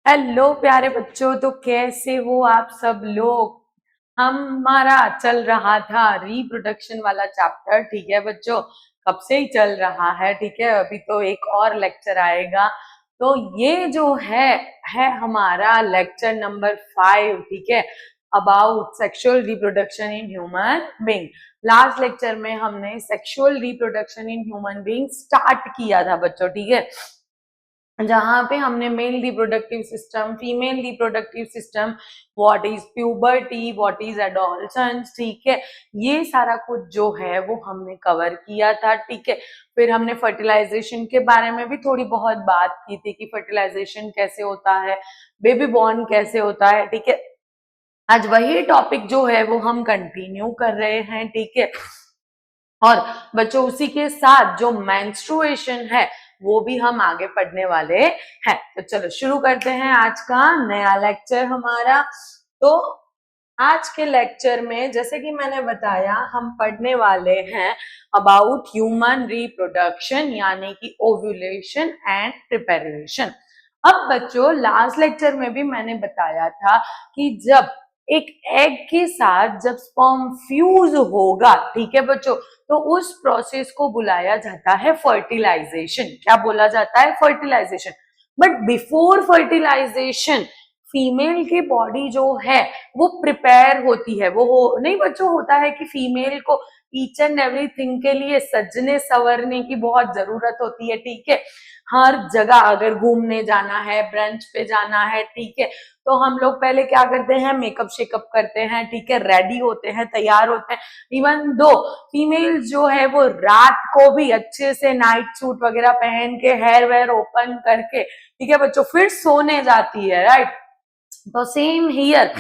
Hello प्यारे बच्चों, तो कैसे हो आप सब लोग। हमारा चल रहा था रिप्रोडक्शन वाला चैप्टर। ठीक है बच्चों, कब से ही चल रहा है। ठीक है, अभी तो एक और लेक्चर आएगा। तो ये जो है हमारा लेक्चर नंबर 5। ठीक है, about sexual reproduction in human being. Last lecture में हमने sexual reproduction in human being start किया था बच्चों। ठीक है, जहां पे हमने male reproductive system, female reproductive system, what is puberty, what is adolescence, ठीक है, ये सारा कुछ जो है वो हमने कवर किया था। ठीक है, फिर हमने फर्टिलाइजेशन के बारे में भी थोड़ी बहुत बात की थी कि फर्टिलाइजेशन कैसे होता है, बेबी बॉर्न कैसे होता है। ठीक है, आज वही टॉपिक जो है वो हम कंटिन्यू कर रहे हैं। ठीक है, और बच्चों उसी के साथ जो मेंस्ट्रुएशन है वो भी हम आगे पढ़ने वाले हैं। तो चलो शुरू करते हैं आज का नया लेक्चर हमारा। तो आज के लेक्चर में जैसे कि मैंने बताया, हम पढ़ने वाले हैं अबाउट ह्यूमन रिप्रोडक्शन, यानी कि ओव्यूलेशन एंड प्रिपरेशन। अब बच्चों लास्ट लेक्चर में भी मैंने बताया था कि जब एक एग के साथ जब स्पर्म फ्यूज होगा, ठीक है बच्चों, तो उस प्रोसेस को बुलाया जाता है फर्टिलाइजेशन। क्या बोला जाता है? Fertilisation. But before fertilisation female की बॉडी जो है वो प्रिपेयर होती है। वो नहीं बच्चों, होता है कि फीमेल को ईच एंड एवरीथिंग के लिए सजने संवरने की बहुत जरूरत होती है। ठीक है, हर जगह अगर घूमने जाना है, ब्रंच पे जाना है, ठीक है, तो हम लोग पहले क्या करते हैं? मेकअप शेकअप करते हैं। ठीक है, रेडी होते हैं, तैयार होते हैं। इवन दो फीमेल जो है वो रात को भी अच्छे से नाइट सूट वगैरह पहन के, हेयर वेयर ओपन करके, ठीक है बच्चों, फिर सोने जाती है। राइट, तो सेम हियर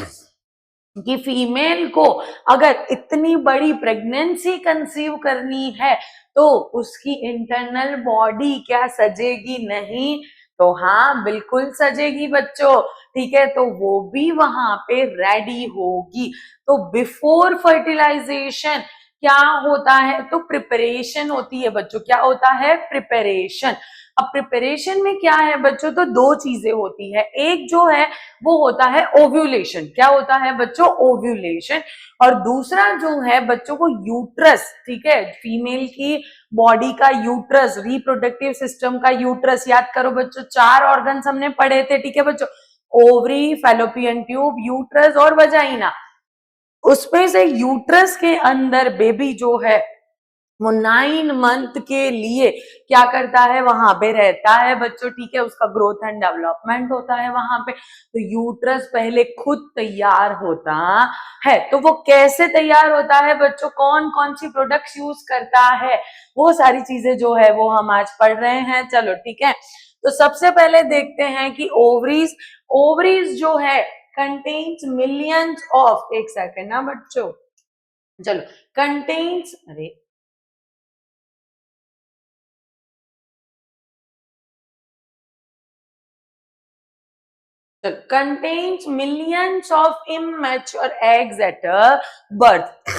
कि फीमेल को अगर इतनी बड़ी प्रेगनेंसी कंसीव करनी है तो उसकी इंटरनल बॉडी क्या सजेगी? नहीं, तो हाँ बिल्कुल सजेगी बच्चों। ठीक है, तो वो भी वहां पे रेडी होगी। तो बिफोर फर्टिलाइजेशन क्या होता है? तो प्रिपरेशन होती है बच्चों। क्या होता है? प्रिपरेशन। अब प्रिपरेशन में क्या है बच्चों? तो दो चीजें होती है। एक जो है वो होता है ओव्यूलेशन। क्या होता है बच्चों? ओव्यूलेशन। और दूसरा जो है बच्चों को यूट्रस। ठीक है, फीमेल की बॉडी का यूट्रस, रिप्रोडक्टिव सिस्टम का यूट्रस। याद करो बच्चों, 4 ऑर्गन्स हमने पढ़े थे। ठीक है बच्चों, ओवरी, फैलोपियन ट्यूब, यूट्रस और वजाइना। उसमें से यूट्रस के अंदर बेबी जो है वो 9 मंथ के लिए क्या करता है? वहां पे रहता है बच्चों। ठीक है, उसका ग्रोथ एंड डेवलपमेंट होता है वहां पे। तो यूट्रस पहले खुद तैयार होता है। तो वो कैसे तैयार होता है बच्चों? कौन कौन सी प्रोडक्ट्स यूज करता है, वो सारी चीजें जो है वो हम आज पढ़ रहे हैं। चलो ठीक है, तो सबसे पहले देखते हैं कि ओवरीज, ओवरीज जो है कंटेन्स मिलियंस ऑफ, एक सेकेंड ना बच्चों, चलो, कंटेन्स, अरे contains millions of immature eggs at a birth.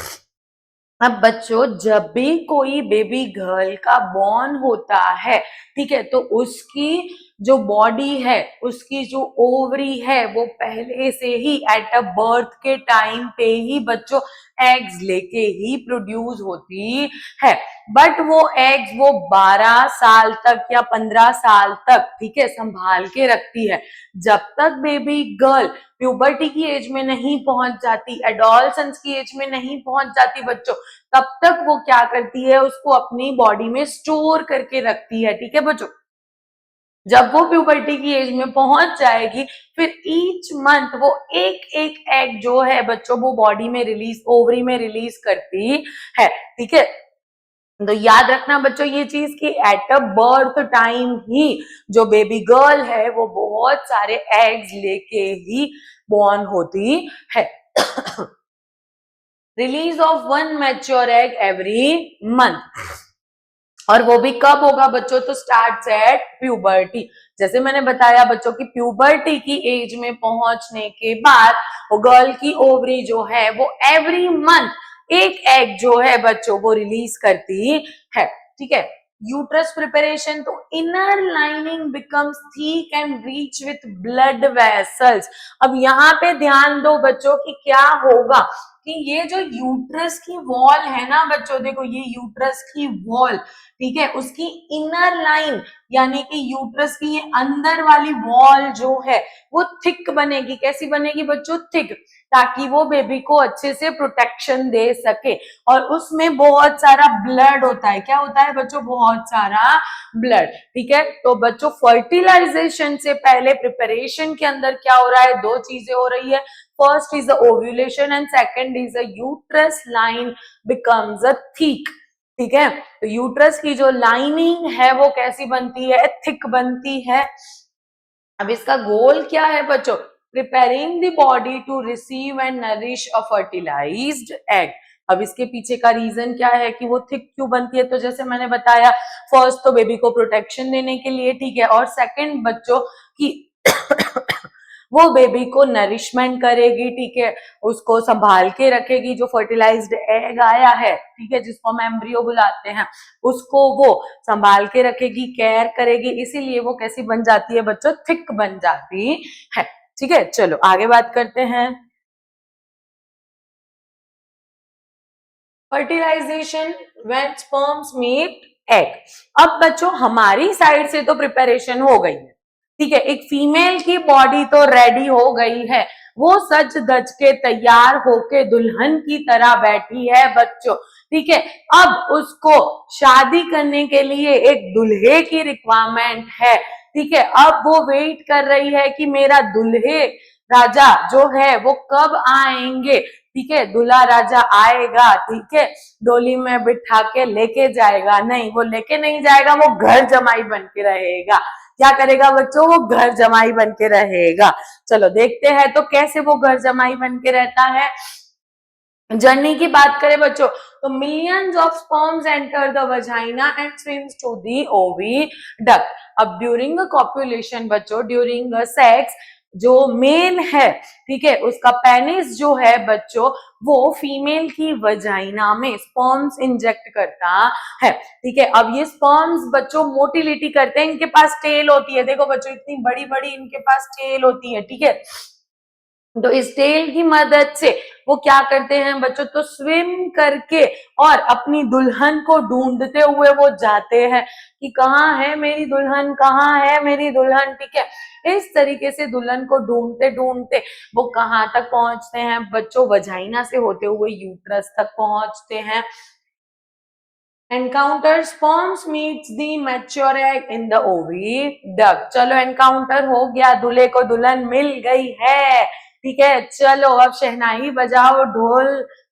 अब बच्चों जब भी कोई बेबी गर्ल का बॉर्न होता है, ठीक है, तो उसकी जो बॉडी है, उसकी जो ओवरी है, वो पहले से ही एट अ बर्थ के टाइम पे ही बच्चों एग्स लेके ही प्रोड्यूस होती है। बट वो एग्स वो 12 साल तक या 15 साल तक, ठीक है, संभाल के रखती है। जब तक बेबी गर्ल प्यूबर्टी की एज में नहीं पहुंच जाती, एडोलसेंस की एज में नहीं पहुंच जाती बच्चों, तब तक वो क्या करती है? उसको अपनी बॉडी में स्टोर करके रखती है। ठीक है बच्चों, जब वो प्यूबर्टी की एज में पहुंच जाएगी, फिर ईच मंथ वो एक एक एग जो है बच्चों वो बॉडी में रिलीज, ओवरी में रिलीज करती है। ठीक है, तो याद रखना बच्चों ये चीज कि एट अ बर्थ टाइम ही जो बेबी गर्ल है वो बहुत सारे एग्स लेके ही बॉर्न होती है। Release of 1 mature egg every month. और वो भी कब होगा बच्चों? तो स्टार्ट एट प्यूबर्टी। जैसे मैंने बताया बच्चों की प्यूबर्टी की एज में पहुंचने के बाद वो गर्ल की ओवरी जो है वो एवरी मंथ एक एग जो है बच्चों वो रिलीज करती है। ठीक है, यूट्रस प्रिपरेशन, तो inner lining becomes thick and reach with blood vessels. अब यहाँ पे ध्यान दो बच्चों कि क्या होगा कि ये जो यूट्रस की वॉल है ना बच्चों, देखो ये यूट्रस की वॉल, ठीक है, उसकी इनर लाइन यानी कि यूट्रस की ये अंदर वाली वॉल जो है वो थिक बनेगी। कैसी बनेगी बच्चों? थिक, ताकि वो बेबी को अच्छे से प्रोटेक्शन दे सके। और उसमें बहुत सारा ब्लड होता है। क्या होता है बच्चों? बहुत सारा ब्लड, ठीक है। तो बच्चों फर्टिलाइजेशन से पहले प्रिपरेशन के अंदर क्या हो रहा है? दो चीजें हो रही है। First is the ovulation and second is the uterus line becomes a thick, ठीक है। तो यूट्रस की जो लाइनिंग है वो कैसी बनती है? थिक बनती है। अब इसका गोल क्या है बच्चों? Preparing the body to receive and nourish a fertilised egg. अब इसके पीछे का रीजन क्या है कि वो थिक क्यों बनती है? तो जैसे मैंने बताया, फर्स्ट तो बेबी को प्रोटेक्शन देने के लिए, ठीक है, और सेकंड बच्चों की वो बेबी को नरिशमेंट करेगी, ठीक है, उसको संभाल के रखेगी। जो फर्टिलाइज्ड एग आया है, ठीक है, जिसको हम एम्ब्रियो बुलाते हैं, उसको वो संभाल के रखेगी, केयर करेगी, इसीलिए वो कैसी बन जाती है बच्चों? थिक बन जाती है, ठीक है। चलो आगे बात करते हैं। Fertilisation when sperms meet egg. अब बच्चों हमारी साइड से तो प्रिपरेशन हो गई है, ठीक है, एक फीमेल की बॉडी तो रेडी हो गई है, वो सज धज के तैयार होके दुल्हन की तरह बैठी है बच्चों, ठीक है। अब उसको शादी करने के लिए एक दुल्हे की रिक्वायरमेंट है, ठीक है। अब वो वेट कर रही है कि मेरा दुल्हे राजा जो है वो कब आएंगे, ठीक है। दूल्हा राजा आएगा, ठीक है, डोली में बिठा के लेके जाएगा। नहीं, वो लेके नहीं जाएगा, वो घर जमाई बन के रहेगा। क्या करेगा बच्चों? वो घर जमाई बन के रहेगा। चलो देखते हैं तो कैसे वो घर जमाई बन के रहता है। जर्नी की बात करें बच्चों, तो millions of sperms enter the vagina and swims to the oviduct. अब ड्यूरिंग कॉपुलेशन बच्चों, ड्यूरिंग सेक्स, जो मेल है, ठीक है, उसका पेनिस जो है बच्चों, वो फीमेल की वजाइना में स्पर्म्स इंजेक्ट करता है, ठीक है। अब ये स्पर्म्स बच्चों मोटिलिटी करते हैं, इनके पास टेल होती है, देखो बच्चों इतनी बड़ी बड़ी इनके पास टेल होती है, ठीक है। तो इस टेल की मदद से वो क्या करते हैं बच्चों? तो स्विम करके और अपनी दुल्हन को ढूंढते हुए वो जाते हैं कि कहाँ है मेरी दुल्हन, कहाँ है मेरी दुल्हन, ठीक है। इस तरीके से दुल्हन को ढूंढते ढूंढते वो कहाँ तक पहुंचते हैं बच्चों? वजाइना से होते हुए यूट्रस तक पहुंचते हैं। Encounter sperms meets the mature egg in the oviduct. चलो एनकाउंटर हो गया, दूल्हे को दुल्हन मिल गई है, ठीक है। चलो अब शहनाई बजाओ, ढोल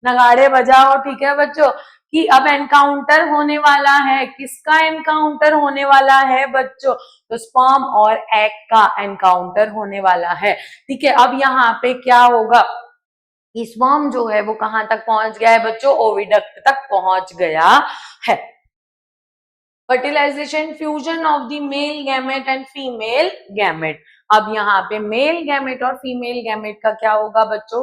नगाड़े बजाओ, ठीक है बच्चों, कि अब एनकाउंटर होने वाला है। किसका एनकाउंटर होने वाला है बच्चों? तो स्पर्म और एग का एनकाउंटर होने वाला है, ठीक है। अब यहाँ पे क्या होगा? स्पर्म जो है वो कहां तक पहुंच गया है बच्चों? ओविडक्ट तक पहुंच गया है। Fertilization, fusion of the male gamete and female gamete. अब यहाँ पे मेल गैमेट और फीमेल गैमेट का क्या होगा बच्चों?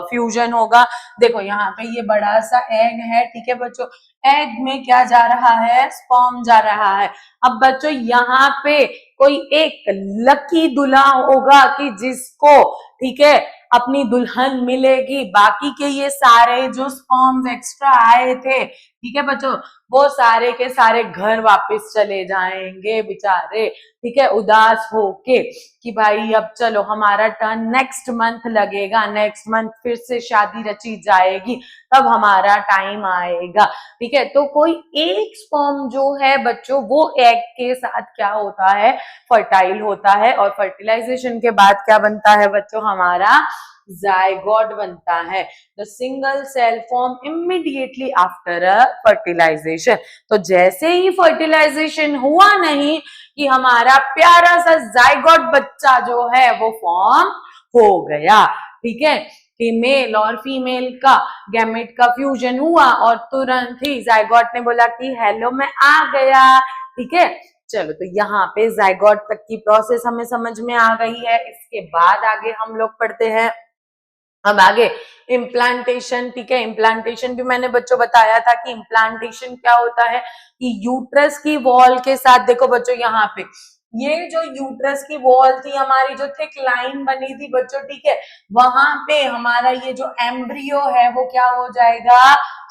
फ्यूजन होगा। देखो यहाँ पे ये बड़ा सा एग है, ठीक है बच्चों, एग में क्या जा रहा है? स्पर्म जा रहा है। अब बच्चों यहाँ पे कोई एक लकी दूल्हा होगा कि जिसको, ठीक है, अपनी दुल्हन मिलेगी। बाकी के ये सारे जो स्पर्म्स एक्स्ट्रा आए थे, ठीक है बच्चों, वो सारे के सारे घर वापस चले जाएंगे बेचारे, ठीक है, उदास होके कि भाई अब चलो हमारा टर्न नेक्स्ट मंथ लगेगा, नेक्स्ट मंथ फिर से शादी रची जाएगी, तब हमारा टाइम आएगा, ठीक है। तो कोई एक स्पर्म जो है बच्चों वो एग के साथ क्या होता है? फर्टाइल होता है। और फर्टिलाइजेशन के बाद क्या बनता है बच्चों? हमारा जायगोट बनता है। The single cell form immediately after a fertilization. तो जैसे ही फर्टिलाइजेशन हुआ नहीं कि हमारा प्यारा सा जायगोट बच्चा जो है वो फॉर्म हो गया, ठीक है, कि मेल और फीमेल का गैमेट का फ्यूजन हुआ और तुरंत ही जायगोट ने बोला कि हेलो मैं आ गया, ठीक है। चलो तो यहाँ पे जायगोट तक की प्रोसेस हमें समझ में आ गई है। इसके बाद आगे हम लोग पढ़ते हैं। अब आगे इम्प्लांटेशन, ठीक है। इम्प्लांटेशन भी मैंने बच्चों बताया था कि इम्प्लांटेशन क्या होता है कि यूट्रस की वॉल के साथ, देखो बच्चों यहाँ पे ये जो यूट्रस की वॉल थी हमारी, जो थिक लाइन बनी थी बच्चों, ठीक है, वहां पे हमारा ये जो एम्ब्रियो है वो क्या हो जाएगा,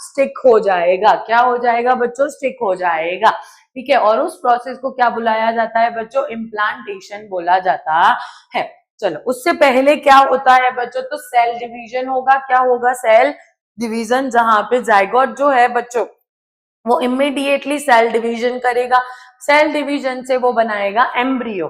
स्टिक हो जाएगा। क्या हो जाएगा बच्चों, स्टिक हो जाएगा, ठीक है। और उस प्रोसेस को क्या बुलाया जाता है बच्चों, इम्प्लांटेशन बोला जाता है। चलो, उससे पहले क्या होता है बच्चों, तो सेल डिवीजन होगा। क्या होगा, सेल डिवीजन, जहां पे जाइगोट जो है बच्चों वो इमीडिएटली सेल डिवीजन करेगा। सेल डिवीजन से वो बनाएगा embryo.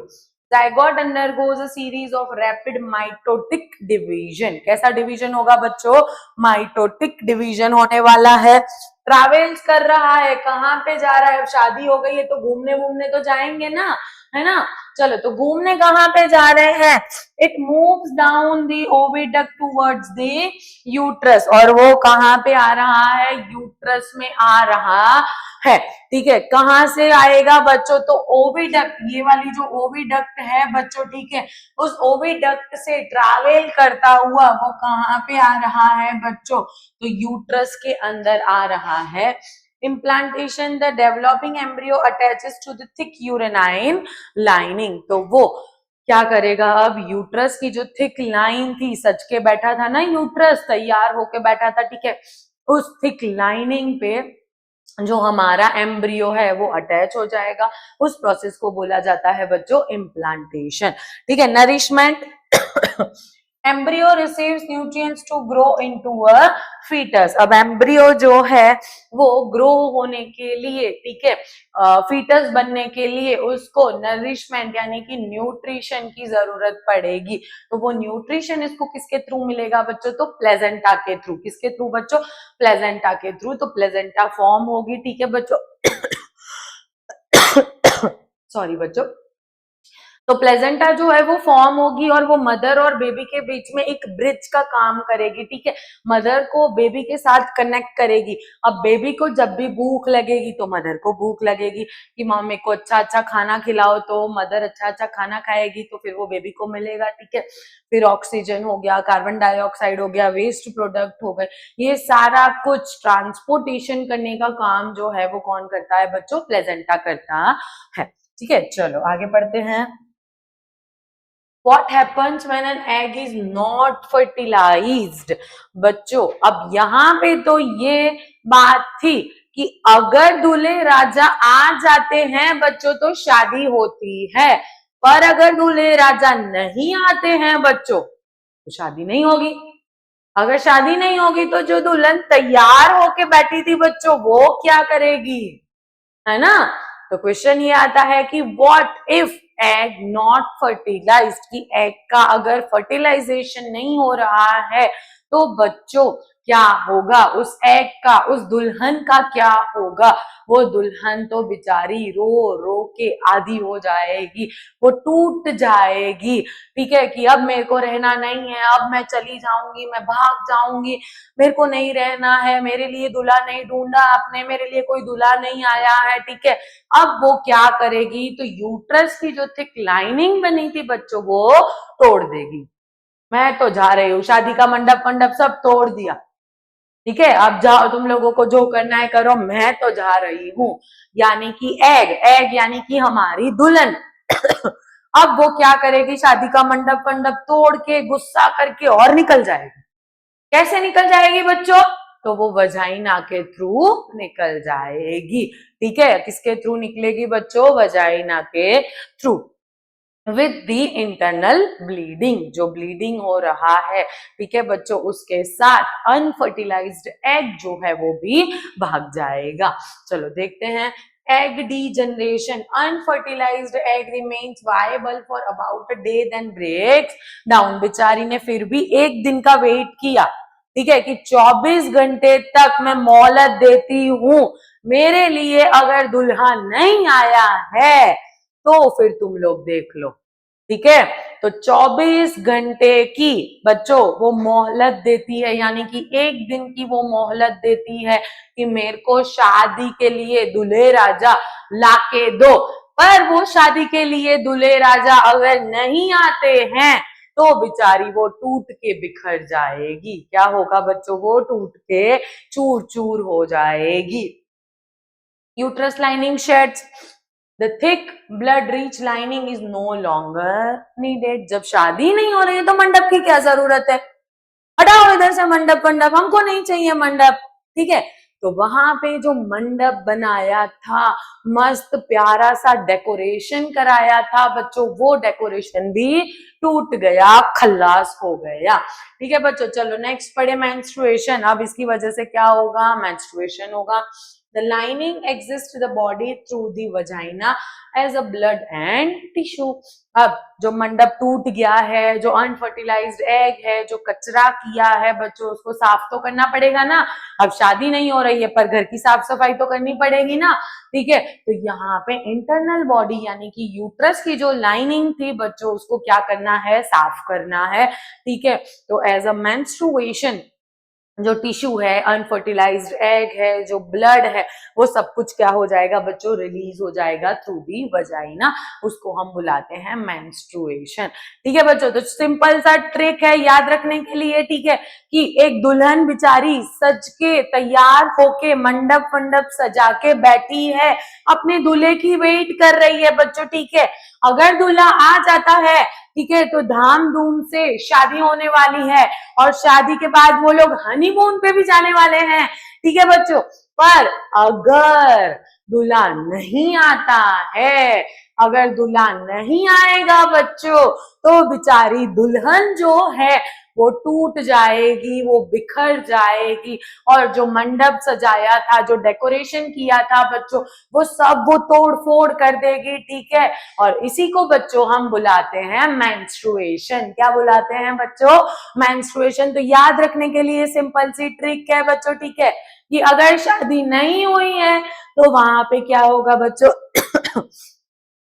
Zygote undergoes a series of rapid mitotic division. कैसा डिवीजन होगा बच्चों, माइटोटिक डिवीजन होने वाला है। ट्रैवल्स कर रहा है, कहाँ पे जा रहा है, शादी हो गई है तो घूमने घूमने तो जाएंगे ना, है ना। चलो, तो घूमने कहाँ पे जा रहे हैं, it moves down the oviduct towards the uterus, और वो कहाँ पे आ रहा है, यूट्रस में आ रहा है, ठीक है। कहाँ से आएगा बच्चों, तो ओविडक्ट, ये वाली जो ओविडक्ट है बच्चों, ठीक है, उस ओविडक्ट से ट्रैवल करता हुआ वो कहाँ पे आ रहा है बच्चों, तो यूट्रस के अंदर आ रहा है। Implantation, the developing embryo attaches to the thick uterine lining। तो वो क्या करेगा, अब यूट्रस की जो थिक लाइन थी, सज के बैठा था ना यूट्रस, तैयार होके बैठा था, ठीक है, उस थिक लाइनिंग पे जो हमारा एम्ब्रियो है वो अटैच हो जाएगा। उस प्रोसेस को बोला जाता है बच्चों इम्प्लांटेशन, ठीक है। Nourishment, embryo receives nutrients to grow into a fetus. अब एम्ब्रियो जो है वो ग्रो होने के लिए, ठीक है, फीटस बनने के लिए उसको नरिशमेंट यानी कि न्यूट्रिशन की जरूरत पड़ेगी। तो वो न्यूट्रिशन इसको किसके थ्रू मिलेगा बच्चों, तो प्लेजेंटा के थ्रू। किसके थ्रू बच्चों, प्लेजेंटा के थ्रू। तो प्लेजेंटा फॉर्म होगी, ठीक है बच्चों। सॉरी बच्चों। तो प्लेजेंटा जो है वो फॉर्म होगी और वो मदर और बेबी के बीच में एक ब्रिज का काम करेगी, ठीक है। मदर को बेबी के साथ कनेक्ट करेगी। अब बेबी को जब भी भूख लगेगी तो मदर को भूख लगेगी कि मम्मी को अच्छा अच्छा खाना खिलाओ, तो मदर अच्छा अच्छा खाना खाएगी तो फिर वो बेबी को मिलेगा, ठीक है। फिर ऑक्सीजन हो गया, कार्बन डाइऑक्साइड हो गया, वेस्ट प्रोडक्ट हो गए, ये सारा कुछ ट्रांसपोर्टेशन करने का काम जो है वो कौन करता है बच्चों, प्लेजेंटा करता है, ठीक है। चलो आगे पढ़ते हैं। What happens when an egg is not fertilized? बच्चों, अब यहाँ पे तो ये बात थी कि अगर दूल्हे राजा आ जाते हैं बच्चों तो शादी होती है, पर अगर दूल्हे राजा नहीं आते हैं बच्चों तो शादी नहीं होगी। अगर शादी नहीं होगी तो जो दुल्हन तैयार होके बैठी थी बच्चों वो क्या करेगी, है ना। तो क्वेश्चन ये आता है कि what if egg not fertilized, कि एग का अगर फर्टिलाइजेशन नहीं हो रहा है तो बच्चों क्या होगा, उस एग का, उस दुल्हन का क्या होगा। वो दुल्हन तो बेचारी रो रो के आधी हो जाएगी, वो टूट जाएगी, ठीक है, कि अब मेरे को रहना नहीं है, अब मैं चली जाऊंगी, मैं भाग जाऊंगी, मेरे को नहीं रहना है, मेरे लिए दूल्हा नहीं ढूंढा आपने, मेरे लिए कोई दूल्हा नहीं आया है, ठीक है। अब वो क्या करेगी, तो यूट्रस की जो थिक लाइनिंग बनी थी बच्चों वो तोड़ देगी। मैं तो जा रही हूँ, शादी का मंडप सब तोड़ दिया, ठीक है, अब जाओ तुम लोगों को जो करना है करो, मैं तो जा रही हूँ। यानी कि एग यानी कि हमारी दुल्हन अब वो क्या करेगी, शादी का मंडप तोड़ के गुस्सा करके और निकल जाएगी। कैसे निकल जाएगी बच्चों, तो वो वजाइना के थ्रू निकल जाएगी, ठीक है। किसके थ्रू निकलेगी बच्चों, वजाइना के through, with the internal bleeding, जो ब्लीडिंग हो रहा है, ठीक है बच्चों, उसके साथ अनफर्टिलाइज्ड एग जो है वो भी भाग जाएगा। चलो देखते हैं। Egg degeneration, unfertilized egg remains viable for about a day then breaks down. बेचारी ने फिर भी एक दिन का वेट किया, ठीक है, कि 24 घंटे तक मैं मोहलत देती हूं, मेरे लिए अगर दुल्हा नहीं आया है तो फिर तुम लोग देख लो, ठीक है। तो 24 घंटे की बच्चों वो मोहलत देती है, यानी कि एक दिन की वो मोहलत देती है कि मेरे को शादी के लिए दूल्हे राजा लाके दो। पर वो शादी के लिए दूल्हे राजा अगर नहीं आते हैं तो बेचारी वो टूट के बिखर जाएगी। क्या होगा बच्चों? वो टूट के चूर चूर हो जाएगी। Uterus lining sheds, the thick blood rich lining is no longer needed. जब शादी नहीं हो रही है तो मंडप की क्या जरूरत है? हटाओ इधर से मंडप, मंडप हमको नहीं चाहिए मंडप, ठीक है। तो वहां पे जो मंडप बनाया था, मस्त प्यारा सा डेकोरेशन कराया था बच्चों, वो डेकोरेशन भी टूट गया, खल्लास हो गया। ठीक है बच्चों, चलो नेक्स्ट पढ़े मेंस्ट्रुएशन। अब इसकी वजह से क्या होगा? मेंस्ट्रुएशन होगा। The lining exists to the body through the vagina as a blood and tissue. अब जो मंडप टूट गया है, जो अनफर्टिलाइज्ड एग है, जो कचरा किया है बच्चों, उसको साफ तो करना पड़ेगा ना। अब शादी नहीं हो रही है पर घर की साफ सफाई तो करनी पड़ेगी ना, ठीक है। तो यहाँ पे इंटरनल बॉडी यानी कि यूट्रस की जो लाइनिंग थी बच्चों, उसको क्या करना है? साफ करना है, ठीक है। तो एज अ मेंस्ट्रुएशन जो टिश्यू है, अनफर्टिलाइज्ड एग है, जो ब्लड है, वो सब कुछ क्या हो जाएगा बच्चों? रिलीज हो जाएगा थ्रू दी वजाइना। उसको हम बुलाते हैं मेंस्ट्रुएशन। ठीक है बच्चों, तो सिंपल सा ट्रिक है याद रखने के लिए, ठीक है, कि एक दुल्हन बेचारी सज के तैयार होके मंडप मंडप सजा के बैठी है, अपने दूल्हे की वेट कर रही है बच्चों, ठीक है। अगर दूल्हा आ जाता है, ठीक है, तो धाम धूम से शादी होने वाली है और शादी के बाद वो लोग हनीमून पे भी जाने वाले हैं, ठीक है बच्चों। पर अगर दूल्हा नहीं आता है, अगर दूल्हा नहीं आएगा बच्चों, तो बेचारी दुल्हन जो है वो टूट जाएगी, वो बिखर जाएगी, और जो मंडप सजाया था, जो डेकोरेशन किया था बच्चों, वो सब वो तोड़ फोड़ कर देगी, ठीक है। और इसी को बच्चों हम बुलाते हैं मेंस्ट्रुएशन। क्या बुलाते हैं बच्चों? मेंस्ट्रुएशन। तो याद रखने के लिए सिंपल सी ट्रिक है बच्चों, ठीक है, कि अगर शादी नहीं हुई है तो वहां पे क्या होगा बच्चों?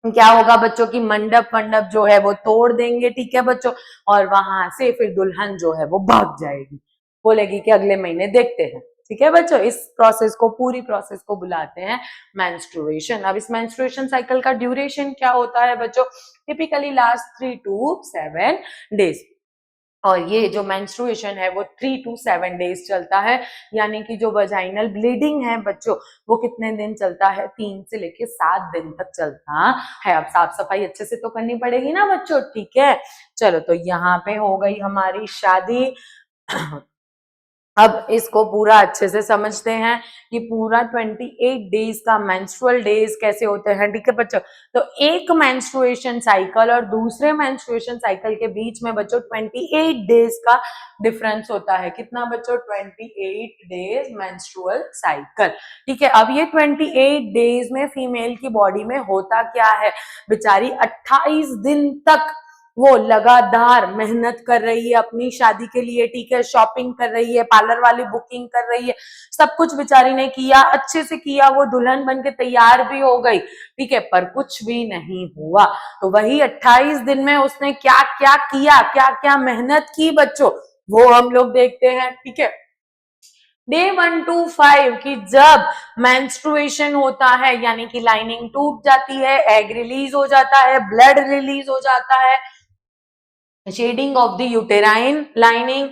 क्या होगा बच्चों की मंडप मंडप जो है वो तोड़ देंगे, ठीक है बच्चों, और वहां से फिर दुल्हन जो है वो भाग जाएगी, बोलेगी कि अगले महीने देखते हैं, ठीक है बच्चों। इस प्रोसेस को, पूरी प्रोसेस को बुलाते हैं मेंस्ट्रुएशन। अब इस मेंस्ट्रुएशन साइकिल का ड्यूरेशन क्या होता है बच्चों? Typically last 3 to 7 days. और ये जो मेंस्ट्रुएशन है वो 3 to 7 डेज चलता है, यानी कि जो वजाइनल ब्लीडिंग है बच्चों, वो कितने दिन चलता है? 3 से लेके 7 दिन तक चलता है। अब साफ सफाई अच्छे से तो करनी पड़ेगी ना बच्चों, ठीक है। चलो, तो यहाँ पे हो गई हमारी शादी। अब इसको पूरा अच्छे से समझते हैं कि पूरा 28 डेज का मेंस्ट्रुअल डेज कैसे होते हैं, ठीक है बच्चों। तो एक मेंस्ट्रुएशन साइकिल और दूसरे मेंस्ट्रुएशन साइकिल के बीच में बच्चों 28 डेज का डिफरेंस होता है। कितना बच्चों? 28 डेज मेंस्ट्रुअल साइकिल, ठीक है। अब ये 28 डेज में फीमेल की बॉडी में होता क्या है? बेचारी 28 दिन तक वो लगातार मेहनत कर रही है अपनी शादी के लिए, ठीक है, शॉपिंग कर रही है, पार्लर वाली बुकिंग कर रही है, सब कुछ बेचारी ने किया, अच्छे से किया, वो दुल्हन बन के तैयार भी हो गई, ठीक है, पर कुछ भी नहीं हुआ। तो वही 28 दिन में उसने क्या क्या किया, क्या क्या मेहनत की बच्चों, वो हम लोग देखते हैं, ठीक है। डे 1 to 5 की जब मेंस्ट्रुएशन होता है, यानी कि लाइनिंग टूट जाती है, एग रिलीज हो जाता है, ब्लड रिलीज हो जाता है, shedding of the uterine lining,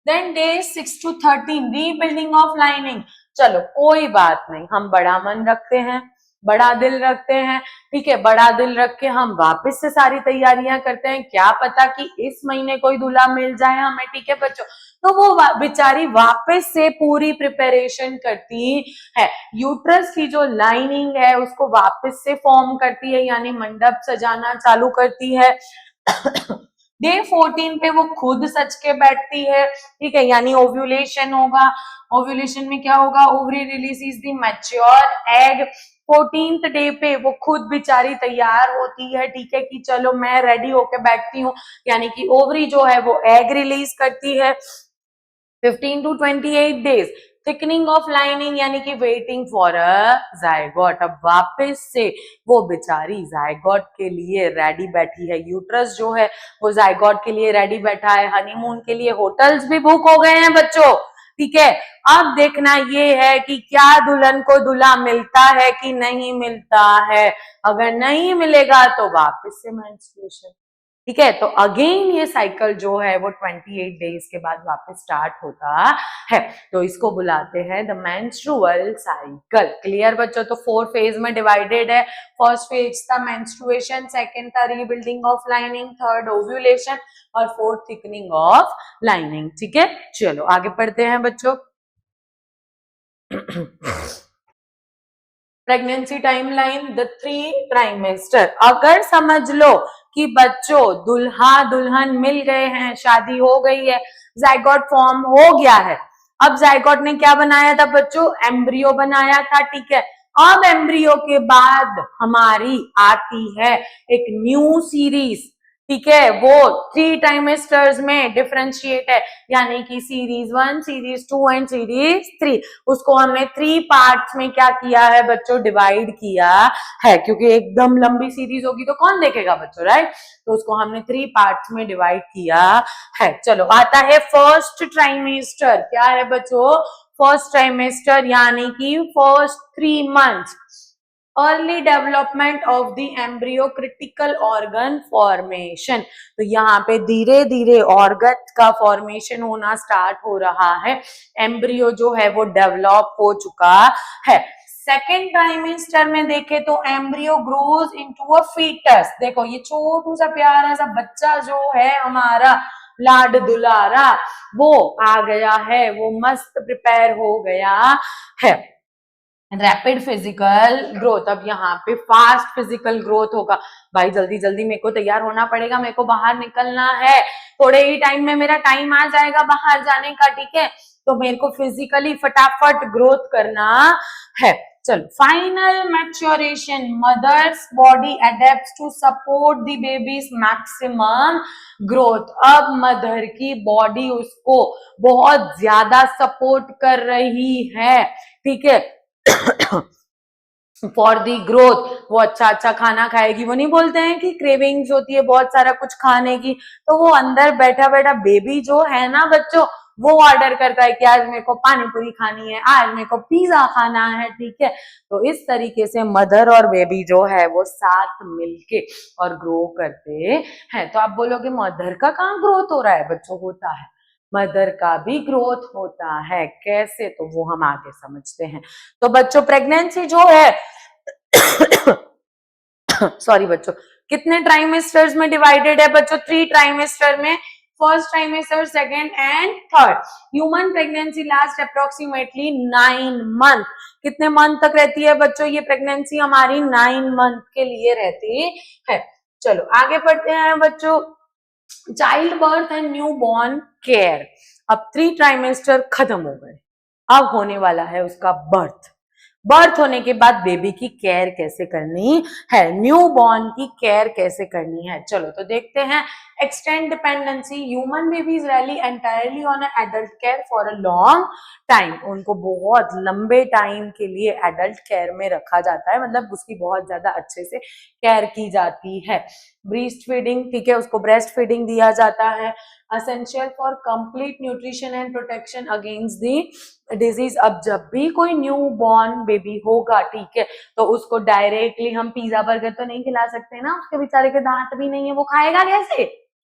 then day 6 to 13 rebuilding of lining. चलो कोई बात नहीं, हम बड़ा मन रखते हैं, बड़ा दिल रखते हैं, ठीक है, बड़ा दिल रख के हम वापस से सारी तैयारियां करते हैं, क्या पता कि इस महीने कोई दूल्हा मिल जाए हमें, ठीक है बच्चों। तो वो बेचारी वापस से पूरी प्रिपरेशन करती है, यूट्रस की जो लाइनिंग है उसको वापस से फॉर्म करती है, यानी मंडप सजाना चालू करती है। डे 14 पे वो खुद सच के बैठती है, ठीक है, यानी ओव्यूलेशन होगा। ओव्यूलेशन में क्या होगा? Ovary release the mature egg. 14th day पे वो खुद बेचारी तैयार होती है, ठीक है, कि चलो मैं रेडी होके बैठती हूँ, यानी कि ओवरी जो है वो एग रिलीज करती है। 15 to 28 days thickening of lining, यानी कि वेटिंग फॉर अ जायगोट। अब वापस से वो बेचारी जायगोट के लिए रेडी बैठी है, यूट्रस जो है वो जायगोट के लिए रेडी बैठा है, हनीमून के लिए होटल्स भी बुक हो गए हैं बच्चों, ठीक है। अब देखना ये है कि क्या दुल्हन को दूल्हा मिलता है कि नहीं मिलता है। अगर नहीं मिलेगा तो वापस से मेंस्ट्रुएशन, ठीक है। तो अगेन ये साइकिल जो है वो 28 डेज के बाद वापस स्टार्ट होता है, तो इसको बुलाते हैं द मेंस्ट्रुअल साइकिल। क्लियर बच्चों? तो 4 फेज में डिवाइडेड है। फर्स्ट फेज था मेंस्ट्रुएशन, सेकंड था rebuilding of lining, third ovulation और फोर्थ थिकनिंग ऑफ लाइनिंग। ठीक है, चलो आगे पढ़ते हैं बच्चों। Pregnancy timeline, the 3 trimester. अगर समझ लो कि बच्चों दुल्हा दुल्हन मिल गए हैं, शादी हो गई है, जाइगोट फॉर्म हो गया है, अब जाइगोट ने क्या बनाया था बच्चों? एम्ब्रियो बनाया था। ठीक है, अब एम्ब्रियो के बाद हमारी आती है एक न्यू सीरीज। ठीक है, वो 3 ट्राइमेस्टर्स में डिफरेंशिएट है, यानी कि सीरीज 1, सीरीज 2 एंड सीरीज 3। उसको हमने 3 पार्ट्स में क्या किया है बच्चों? डिवाइड किया है, क्योंकि एकदम लंबी सीरीज होगी तो कौन देखेगा बच्चों, राइट? तो उसको हमने 3 पार्ट्स में डिवाइड किया है। चलो आता है फर्स्ट ट्राइमेस्टर। क्या है बच्चों? फर्स्ट ट्राइमेस्टर यानी कि first 3 months, early development of the embryo, critical organ formation. तो यहाँ पे धीरे धीरे ऑर्गन का फॉर्मेशन होना स्टार्ट हो रहा है, एम्ब्रियो जो है वो डेवलप हो चुका है। सेकेंड ट्राइमेस्टर में देखे तो embryo grows into a fetus. देखो ये छोटू सा प्यारा सा बच्चा जो है हमारा लाड दुलारा, वो आ गया है, वो मस्त प्रिपेयर हो गया है। रैपिड फिजिकल ग्रोथ, अब यहाँ पे फास्ट फिजिकल ग्रोथ होगा। भाई जल्दी जल्दी मेरे को तैयार होना पड़ेगा, मेरे को बाहर निकलना है, थोड़े ही टाइम में मेरा टाइम आ जाएगा बाहर जाने का। ठीक है, तो मेरे को फिजिकली फटाफट ग्रोथ करना है। चलो, final maturation, mother's body adapts to support the baby's maximum growth. अब मदर की बॉडी उसको बहुत ज्यादा सपोर्ट कर रही है। ठीक है, फॉर दी ग्रोथ, वो अच्छा अच्छा खाना खाएगी। वो नहीं बोलते हैं कि क्रेविंग्स होती है बहुत सारा कुछ खाने की, तो वो अंदर बैठा बैठा बेबी जो है ना बच्चों, वो ऑर्डर करता है कि आज मेरे को पानी पूरी खानी है, आज मेरे को पिज्जा खाना है। ठीक है, तो इस तरीके से मदर और बेबी जो है वो साथ मिलके और ग्रो करते हैं। तो आप बोलोगे मदर का कहाँ ग्रोथ हो रहा है बच्चों? होता है, मदर का भी ग्रोथ होता है। कैसे? तो वो हम आगे समझते हैं। तो बच्चों प्रेगनेंसी जो है सॉरी बच्चों, कितने ट्राइमेस्टर्स में डिवाइडेड है बच्चों? 3 ट्राइमेस्टर में, first trimester, second and third. Human pregnancy last approximately 9 month. कितने मंथ तक रहती है बच्चों ये प्रेगनेंसी? हमारी 9 मंथ के लिए रहती है। चलो आगे बढ़ते हैं बच्चों। Child birth and new born care. अब 3 ट्राइमेस्टर खत्म हो गए, अब होने वाला है उसका बर्थ। बर्थ होने के बाद बेबी की केयर कैसे करनी है, न्यू बॉर्न की केयर कैसे करनी है। चलो तो देखते हैं। Extend dependency, human babies rally entirely on adult care for a long time. उनको बहुत लंबे टाइम के लिए एडल्ट केयर में रखा जाता है, मतलब उसकी बहुत ज्यादा अच्छे से केयर की जाती है। ब्रेस्ट फीडिंग, ठीक है, उसको ब्रेस्ट फीडिंग दिया जाता है। Essential for complete nutrition and protection against the disease. अब जब भी कोई न्यू बॉर्न बेबी होगा, ठीक है, तो उसको डायरेक्टली हम पिज्जा बर्गर तो नहीं खिला सकते ना, उसके बेचारे के दांत भी नहीं है, वो खाएगा कैसे?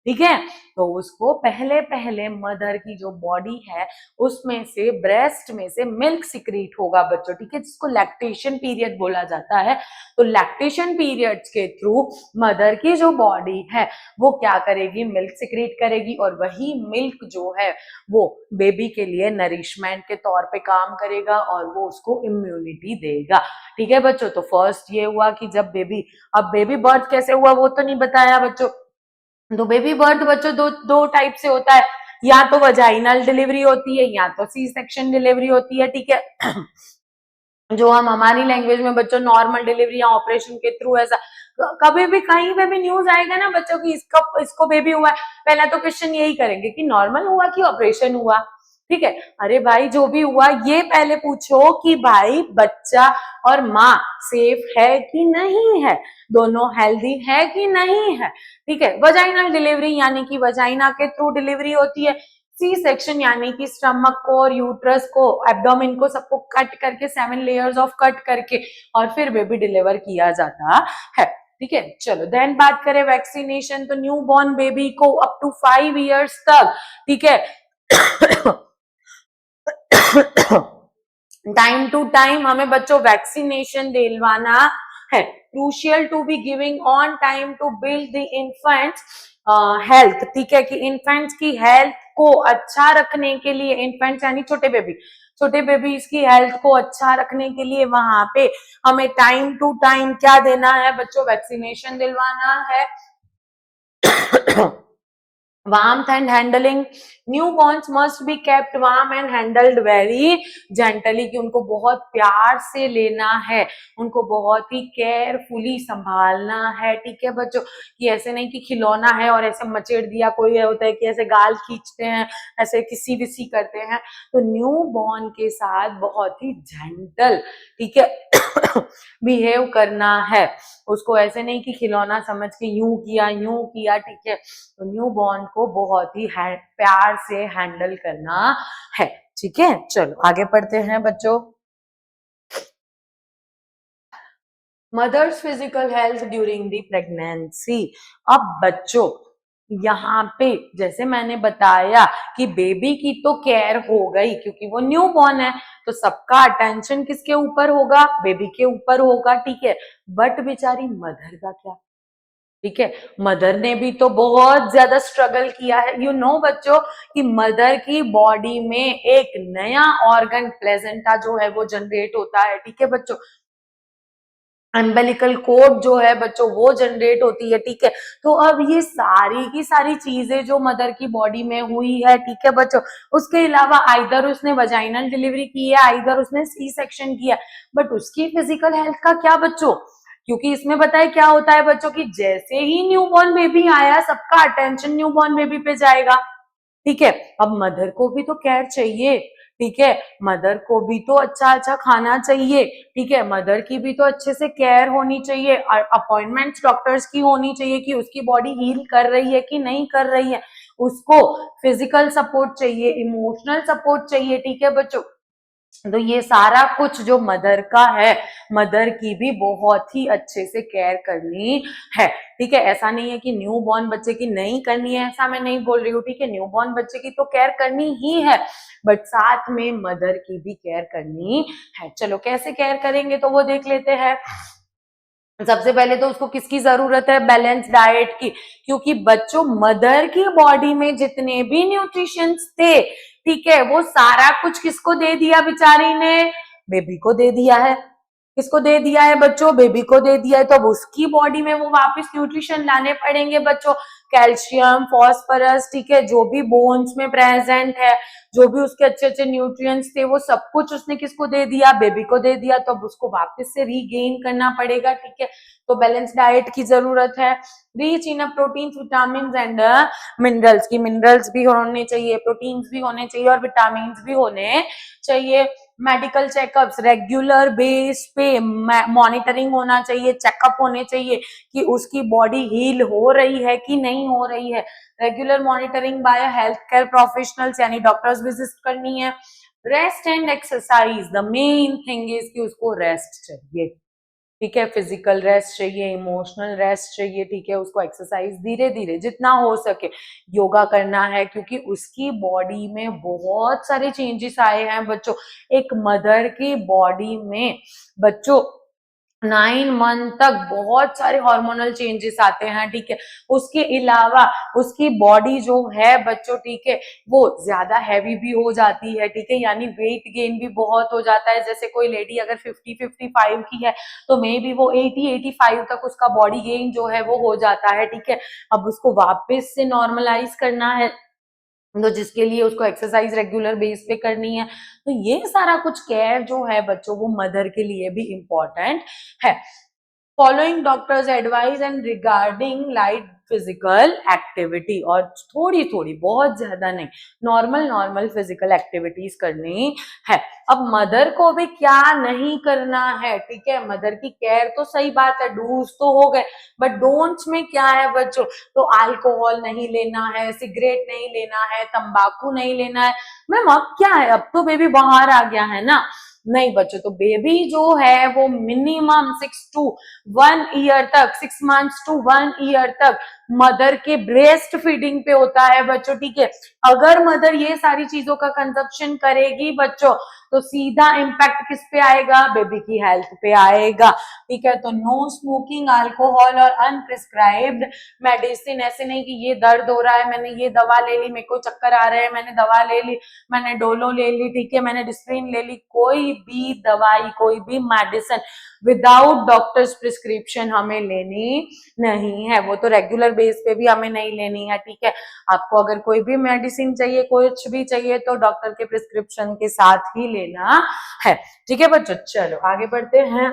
ठीक है, तो उसको पहले पहले मदर की जो बॉडी है उसमें से, ब्रेस्ट में से मिल्क सिक्रीट होगा बच्चों। ठीक है, जिसको लैक्टेशन पीरियड बोला जाता है। तो लैक्टेशन पीरियड्स के थ्रू मदर की जो बॉडी है वो क्या करेगी? मिल्क सिक्रीट करेगी, और वही मिल्क जो है वो बेबी के लिए नरिशमेंट के तौर पे काम करेगा और वो उसको इम्यूनिटी देगा। ठीक है बच्चों, तो फर्स्ट ये हुआ कि जब बेबी, अब बेबी बर्थ कैसे हुआ वो तो नहीं बताया बच्चों। तो बेबी बर्थ बच्चों दो टाइप से होता है, या तो वजाइनल डिलीवरी होती है या तो सी सेक्शन डिलीवरी होती है। ठीक है, जो हम हमारी लैंग्वेज में बच्चों नॉर्मल डिलीवरी या ऑपरेशन के थ्रू, ऐसा कभी भी कहीं पे भी न्यूज आएगा ना बच्चों की इसको बेबी हुआ है, पहला तो क्वेश्चन यही करेंगे कि नॉर्मल हुआ कि ऑपरेशन हुआ। ठीक है, अरे भाई जो भी हुआ ये पहले पूछो कि भाई बच्चा और माँ सेफ है कि नहीं है, दोनों हेल्दी है कि नहीं है। ठीक है, वजाइनल डिलीवरी यानी कि वजाइना के थ्रू डिलीवरी होती है। सी सेक्शन यानी कि स्टमक को और यूट्रस को, एब्डोमेन को, सबको कट करके 7 लेयर्स ऑफ कट करके और फिर बेबी डिलीवर किया जाता है। ठीक है। चलो देन बात करें वैक्सीनेशन, तो न्यू बॉर्न बेबी को अप टू 5 इयर्स तक, ठीक है, टाइम टू टाइम हमें बच्चों वैक्सीनेशन दिलवाना है। Crucial to be giving on time to build the infant's health, ठीक है, कि इन्फेंट्स की हेल्थ को अच्छा रखने के लिए, इन्फेंट्स यानी छोटे बेबीज की हेल्थ को अच्छा रखने के लिए वहां पे हमें टाइम टू टाइम क्या देना है बच्चों, वैक्सीनेशन दिलवाना है। warmth and handling, newborns must be kept warm and handled very gently, कि उनको बहुत प्यार से लेना है, उनको बहुत ही केयरफुली संभालना है, ठीक है बच्चों, कि ऐसे नहीं कि खिलौना है और ऐसे मचेड़ दिया, कोई होता है कि ऐसे गाल खींचते हैं, ऐसे किसी विसी करते हैं, तो न्यू बॉर्न के साथ बहुत ही जेंटल, ठीक है, बिहेव करना है, उसको ऐसे नहीं कि खिलौना समझ के यूं किया, ठीक है, तो न्यू बॉर्न को बहुत ही प्यार से हैंडल करना है, ठीक है। चलो आगे पढ़ते हैं बच्चों। Mother's physical health during the pregnancy. अब बच्चों यहाँ पे जैसे मैंने बताया कि बेबी की तो केयर हो गई क्योंकि वो न्यू बॉर्न है, तो सबका अटेंशन किसके ऊपर होगा, बेबी के ऊपर होगा, ठीक है, बट बेचारी मदर का क्या, ठीक है, मदर ने भी तो बहुत ज्यादा स्ट्रगल किया है। यू नो बच्चों कि मदर की बॉडी में एक नया ऑर्गन प्लेजेंटा जो है वो जनरेट होता है, ठीक है बच्चों, अम्बिलिकल कोड जो है बच्चों वो जनरेट होती है, ठीक है, तो अब ये सारी की सारी चीजें जो मदर की बॉडी में हुई है, ठीक है बच्चों, उसके अलावा आइदर उसने वजाइनल डिलीवरी की है, आइदर उसने सी सेक्शन किया, बट उसकी फिजिकल हेल्थ का क्या बच्चों, क्योंकि इसमें बताए क्या होता है बच्चों की जैसे ही न्यूबॉर्न बेबी आया सबका अटेंशन न्यूबॉर्न बेबी पे जाएगा, ठीक है, अब मदर को भी तो केयर चाहिए, ठीक है, मदर को भी तो अच्छा अच्छा खाना चाहिए, ठीक है, मदर की भी तो अच्छे से केयर होनी चाहिए, अपॉइंटमेंट्स डॉक्टर्स की होनी चाहिए कि उसकी बॉडी हील कर रही है कि नहीं कर रही है, उसको फिजिकल सपोर्ट चाहिए, इमोशनल सपोर्ट चाहिए, ठीक है बच्चों, तो ये सारा कुछ जो मदर का है, मदर की भी बहुत ही अच्छे से केयर करनी है, ठीक है, ऐसा नहीं है कि न्यू बॉर्न बच्चे की नहीं करनी है, ऐसा मैं नहीं बोल रही हूँ, ठीक है, न्यू बॉर्न बच्चे की तो केयर करनी ही है, बट साथ में मदर की भी केयर करनी है। चलो कैसे केयर करेंगे तो वो देख लेते हैं। सबसे पहले तो उसको किसकी जरूरत है, बैलेंस डाइट की, क्योंकि बच्चों मदर की बॉडी में जितने भी न्यूट्रिशंस थे, ठीक है, वो सारा कुछ किसको दे दिया बेचारी ने, बेबी को दे दिया है, किसको दे दिया है बच्चों, बेबी को दे दिया है, तो अब उसकी बॉडी में वो वापस न्यूट्रिशन लाने पड़ेंगे बच्चों, कैल्शियम, फॉस्फोरस, ठीक है, जो भी बोन्स में प्रेजेंट है, जो भी उसके अच्छे अच्छे न्यूट्रिएंट्स थे वो सब कुछ उसने किसको दे दिया, बेबी को दे दिया, तो अब उसको वापस से रीगेन करना पड़ेगा, ठीक है, तो बैलेंस डाइट की जरूरत है, rich in proteins, vitamin and minerals, की मिनरल्स भी होने चाहिए, प्रोटीन्स भी होने चाहिए और विटामिन भी होने चाहिए, मेडिकल चेकअप्स रेगुलर बेस पे मॉनिटरिंग होना चाहिए, चेकअप होने चाहिए कि उसकी बॉडी हील हो रही है कि नहीं हो रही है, regular monitoring by health care professionals यानी डॉक्टर्स विजिट करनी है, rest and exercise, the main thing is कि उसको रेस्ट चाहिए, ठीक है, फिजिकल रेस्ट चाहिए, इमोशनल रेस्ट चाहिए, ठीक है, उसको एक्सरसाइज धीरे धीरे जितना हो सके योगा करना है, क्योंकि उसकी बॉडी में बहुत सारे चेंजेस आए हैं बच्चों, एक मदर की बॉडी में बच्चों 9 मंथ तक बहुत सारे हार्मोनल चेंजेस आते हैं, ठीक है, उसके अलावा उसकी बॉडी जो है बच्चों, ठीक है, वो ज्यादा हैवी भी हो जाती है, ठीक है, यानी वेट गेन भी बहुत हो जाता है, जैसे कोई लेडी अगर 50-55 की है तो मे बी वो 80-85 तक उसका बॉडी गेन जो है वो हो जाता है, ठीक है, अब उसको वापस से नॉर्मलाइज करना है, तो जिसके लिए उसको एक्सरसाइज रेगुलर बेस पे करनी है, तो ये सारा कुछ केयर जो है बच्चों वो मदर के लिए भी इम्पोर्टेंट है। Following doctors advice and regarding light physical activity, और थोड़ी थोड़ी बहुत ज्यादा नहीं, नॉर्मल फिजिकल एक्टिविटीज करनी है। अब मदर को भी क्या नहीं करना है, ठीक है, मदर की केयर तो सही बात है, डूज तो हो गए, बट डोंट्स में क्या है बच्चों, तो अल्कोहल नहीं लेना है, सिगरेट नहीं लेना है, तंबाकू नहीं लेना है, मैम अब क्या है, अब तो बेबी बाहर आ गया है ना, नहीं बच्चों, तो बेबी जो है वो मिनिमम 6 to 1 year तक, 6 months to 1 year तक मदर के ब्रेस्ट फीडिंग पे होता है बच्चों, ठीक है। अगर मदर ये सारी चीजों का कंजप्शन करेगी बच्चों, तो सीधा इम्पैक्ट किस पे आएगा, बेबी की हेल्थ पे आएगा, ठीक है। तो नो स्मोकिंग, अल्कोहल और अनप्रिस्क्राइब्ड मेडिसिन, ऐसे नहीं कि ये दर्द हो रहा है मैंने ये दवा ले ली, मेरे को चक्कर आ रहे हैं मैंने दवा ले ली, मैंने डोलो ले ली, ठीक है, मैंने डिस्प्रिन ले ली, कोई भी दवाई, कोई भी मेडिसिन विदाउट डॉक्टर्स प्रिस्क्रिप्शन हमें लेनी नहीं है। वो तो रेगुलर बेस पे भी हमें नहीं लेनी है, ठीक है। आपको अगर कोई भी मेडिसिन चाहिए, कुछ भी चाहिए, तो डॉक्टर के प्रिस्क्रिप्शन के साथ ही लेना है, ठीक है बच्चों। चलो आगे बढ़ते हैं।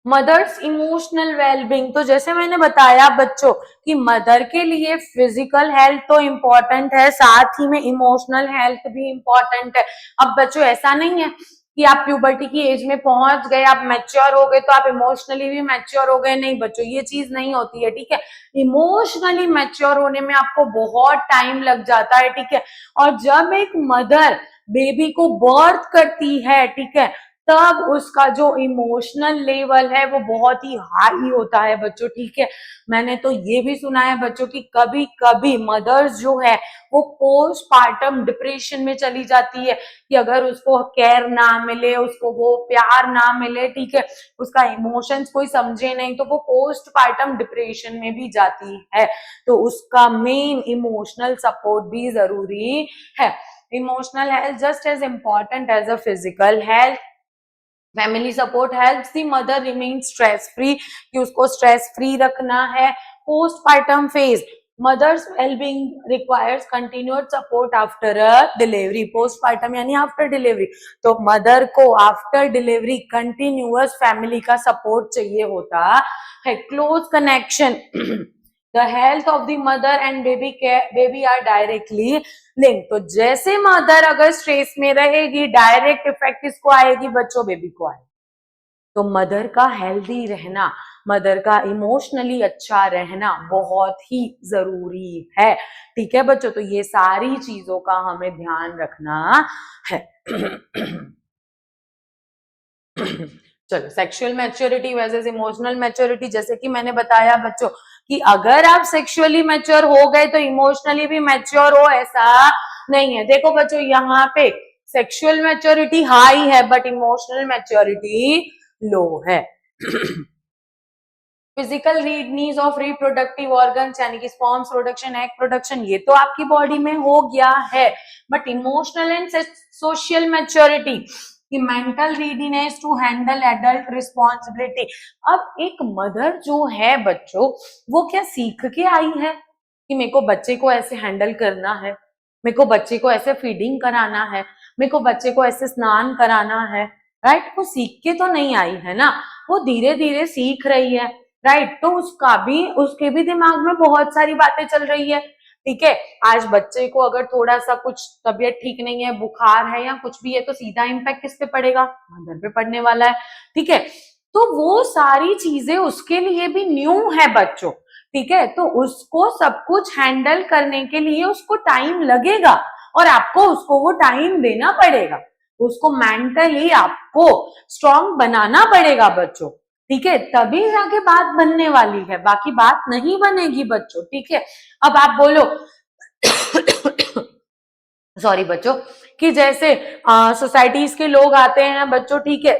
मदर्स इमोशनल वेलबींग, तो जैसे मैंने बताया बच्चों कि मदर के लिए फिजिकल हेल्थ तो इम्पोर्टेंट है, साथ ही में इमोशनल हेल्थ भी इम्पोर्टेंट है। अब बच्चों ऐसा नहीं है कि आप प्यूबर्टी की एज में पहुंच गए, आप मैच्योर हो गए तो आप इमोशनली भी मैच्योर हो गए, नहीं बच्चों, ये चीज नहीं होती है, ठीक है। इमोशनली मैच्योर होने में आपको बहुत टाइम लग जाता है, ठीक है। और जब एक मदर बेबी को बर्थ करती है, ठीक है, तब उसका जो इमोशनल लेवल है वो बहुत ही हाई होता है बच्चों, ठीक है। मैंने तो ये भी सुना है बच्चों कि कभी कभी मदर्स जो है वो पोस्टपार्टम डिप्रेशन में चली जाती है, कि अगर उसको केयर ना मिले, उसको वो प्यार ना मिले, ठीक है, उसका इमोशंस कोई समझे नहीं, तो वो पोस्टपार्टम डिप्रेशन में भी जाती है। तो उसका मेन इमोशनल सपोर्ट भी जरूरी है। Emotional health just as important as a physical health. Family support helps the mother remain stress free, कि उसको स्ट्रेस फ्री रखना है। Postpartum phase, mother's wellbeing requires continued support after a delivery. Postpartum यानी after delivery, तो mother को after delivery continuous family का support चाहिए होता है। Close connection, the health of the mother and baby are directly link. तो जैसे mother अगर स्ट्रेस में रहेगी, डायरेक्ट इफेक्ट किसको आएगी बच्चों, बेबी को आएगी। तो मदर का हेल्दी रहना, मदर का इमोशनली अच्छा रहना बहुत ही जरूरी है, ठीक है बच्चों। तो ये सारी चीजों का हमें ध्यान रखना है। चलो, sexual maturity versus emotional maturity, जैसे कि मैंने बताया बच्चों कि अगर आप सेक्सुअली मैच्योर हो गए तो इमोशनली भी मैच्योर हो, ऐसा नहीं है। देखो बच्चों, यहाँ पे सेक्सुअल मैच्योरिटी हाई है बट इमोशनल मैच्योरिटी लो है। Physical needs of reproductive organs, यानी कि स्पर्म्स प्रोडक्शन, एग प्रोडक्शन, ये तो आपकी बॉडी में हो गया है, but emotional and social maturity कि mental readiness to handle adult responsibility. अब एक मदर जो है बच्चों, वो क्या सीख के आई है कि मेरे को बच्चे को ऐसे हैंडल करना है, मेरे को बच्चे को ऐसे फीडिंग कराना है, मेरे को बच्चे को ऐसे स्नान कराना है, राइट। वो सीख के तो नहीं आई है ना, वो धीरे धीरे सीख रही है, राइट। तो उसके भी दिमाग में बहुत सारी बातें चल रही है, ठीक है। आज बच्चे को अगर थोड़ा सा कुछ तबीयत ठीक नहीं है, बुखार है या कुछ भी है, तो सीधा इम्पैक्ट किस पे पड़ेगा, मदर पे पड़ने वाला है, ठीक है। तो वो सारी चीजें उसके लिए भी न्यू है बच्चों, ठीक है। तो उसको सब कुछ हैंडल करने के लिए उसको टाइम लगेगा, और आपको उसको वो टाइम देना पड़ेगा, उसको मेंटली आपको स्ट्रॉन्ग बनाना पड़ेगा बच्चों, ठीक है। तभी जाके बात बनने वाली है, बाकी बात नहीं बनेगी बच्चों, ठीक है। अब आप बोलो सॉरी बच्चों, कि जैसे सोसाइटीज के लोग आते हैं बच्चों, ठीक है,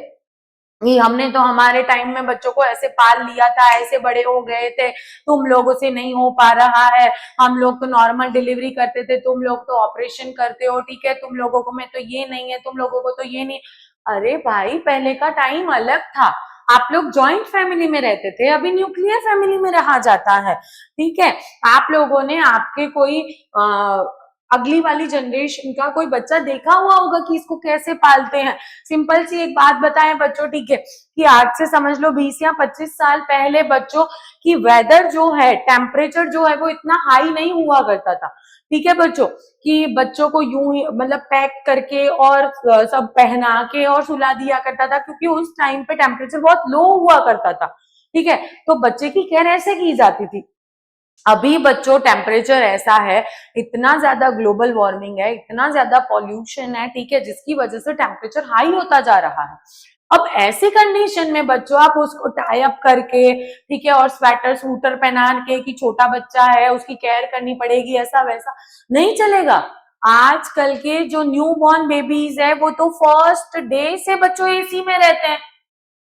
कि हमने तो हमारे टाइम में बच्चों को ऐसे पाल लिया था, ऐसे बड़े हो गए थे, तुम लोगों से नहीं हो पा रहा है, हम लोग तो नॉर्मल डिलीवरी करते थे, तुम लोग तो ऑपरेशन करते हो, ठीक है, तुम लोगों को में तो ये नहीं है, तुम लोगों को तो ये नहीं। अरे भाई, पहले का टाइम अलग था, आप लोग जॉइंट फैमिली में रहते थे, अभी न्यूक्लियर फैमिली में रहा जाता है, ठीक है। आप लोगों ने आपके कोई अगली वाली जनरेशन का कोई बच्चा देखा हुआ होगा कि इसको कैसे पालते हैं। सिंपल सी एक बात बताएं बच्चों, ठीक है, कि आज से समझ लो 20 या 25 साल पहले बच्चों की वेदर जो है, टेम्परेचर जो है, वो इतना हाई नहीं हुआ करता था, ठीक है बच्चों, कि बच्चों को यूं ही मतलब पैक करके और सब पहना के और सुला दिया करता था, क्योंकि उस टाइम पे टेम्परेचर बहुत लो हुआ करता था, ठीक है। तो बच्चे की केयर ऐसे की जाती थी, अभी बच्चों टेम्परेचर ऐसा है, इतना ज्यादा ग्लोबल वार्मिंग है, इतना ज्यादा पॉल्यूशन है, ठीक है, जिसकी वजह से टेम्परेचर हाई होता जा रहा है। अब ऐसी कंडीशन में बच्चों आप उसको टाई अप करके, ठीक है, और स्वेटर स्वेटर पहना के कि छोटा बच्चा है उसकी केयर करनी पड़ेगी, ऐसा वैसा नहीं चलेगा। आजकल के जो न्यू बॉर्न बेबीज है वो तो फर्स्ट डे से बच्चों एसी में रहते हैं।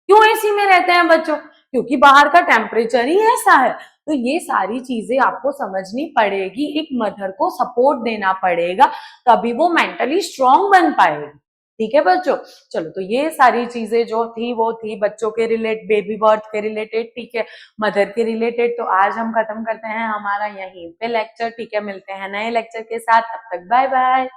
क्यों एसी में रहते हैं बच्चों? क्योंकि बाहर का टेम्परेचर ही ऐसा है। तो ये सारी चीजें आपको समझनी पड़ेगी, एक मदर को सपोर्ट देना पड़ेगा, तभी वो मेंटली स्ट्रांग बन पाएगी। ठीक है बच्चों, चलो तो ये सारी चीजें जो थी वो थी बच्चों के बेबी बर्थ के रिलेटेड, ठीक है, मदर के रिलेटेड। तो आज हम खत्म करते हैं हमारा यहीं पे लेक्चर, ठीक है, मिलते हैं नए लेक्चर के साथ, तब तक बाय बाय।